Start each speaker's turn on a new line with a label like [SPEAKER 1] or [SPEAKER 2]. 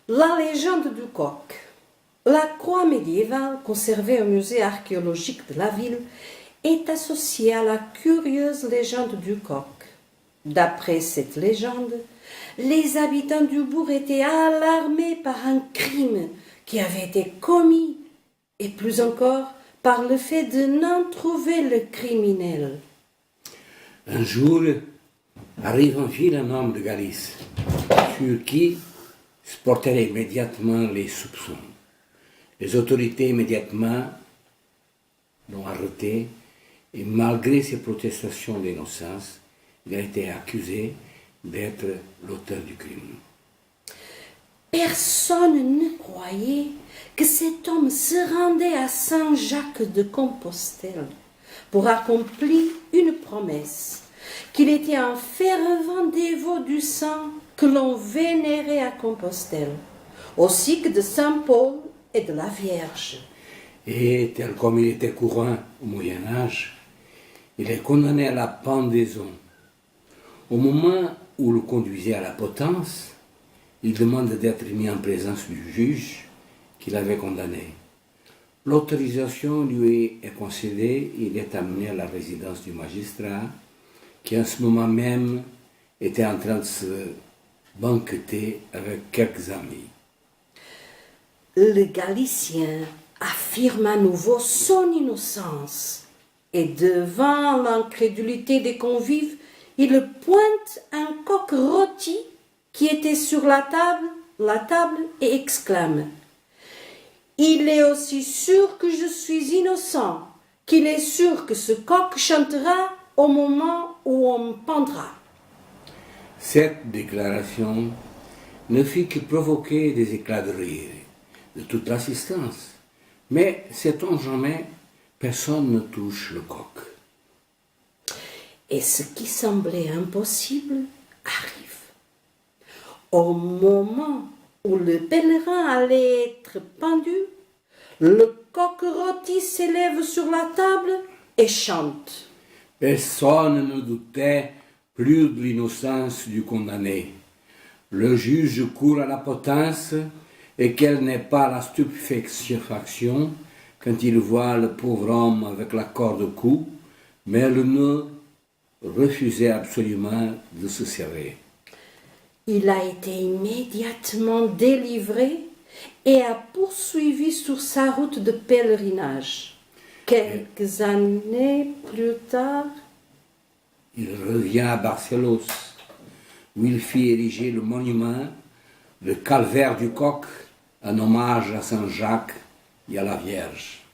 [SPEAKER 1] La légende du coq. La croix médiévale, conservée au musée archéologique de la ville, est associée à la curieuse légende du coq. D'après cette légende, les habitants du bourg étaient alarmés par un crime qui avait été commis, et plus encore par le fait de n'en trouver le criminel.
[SPEAKER 2] Un jour, arrive en ville un homme de Galice, sur qui se portèrent immédiatement les soupçons. Les autorités immédiatement l'ont arrêté et malgré ses protestations d'innocence, il a été accusé d'être l'auteur du crime.
[SPEAKER 1] Personne ne croyait que cet homme se rendait à Saint-Jacques de Compostelle pour accomplir une promesse, qu'il était un fervent dévot du saint que l'on vénérait à Compostelle, aussi que de Saint-Paul et de la Vierge.
[SPEAKER 2] Et tel comme il était courant au Moyen-Âge, il est condamné à la pendaison. Au moment où le conduisait à la potence, il demande d'être mis en présence du juge qu'il avait condamné. L'autorisation lui est concédée, il est amené à la résidence du magistrat, qui en ce moment même était en train de se banqueter avec quelques amis.
[SPEAKER 1] Le Galicien affirme à nouveau son innocence et devant l'incrédulité des convives, il pointe un coq rôti qui était sur la table et exclame « Il est aussi sûr que je suis innocent qu'il est sûr que ce coq chantera au moment où on me pendra. »
[SPEAKER 2] Cette déclaration ne fit que provoquer des éclats de rire de toute l'assistance. Mais sait-on jamais, personne ne touche le coq.
[SPEAKER 1] Et ce qui semblait impossible arrive. Au moment où le pèlerin allait être pendu, le coq rôti s'élève sur la table et chante.
[SPEAKER 2] Personne ne doutait plus de l'innocence du condamné. Le juge court à la potence et quelle n'est pas la stupéfaction quand il voit le pauvre homme avec la corde au cou, mais le nœud refusait absolument de se serrer.
[SPEAKER 1] Il a été immédiatement délivré et a poursuivi sur sa route de pèlerinage. Quelques années plus tard,
[SPEAKER 2] il revient à Barcelos, où il fit ériger le monument, le calvaire du coq, en hommage à Saint Jacques et à la Vierge.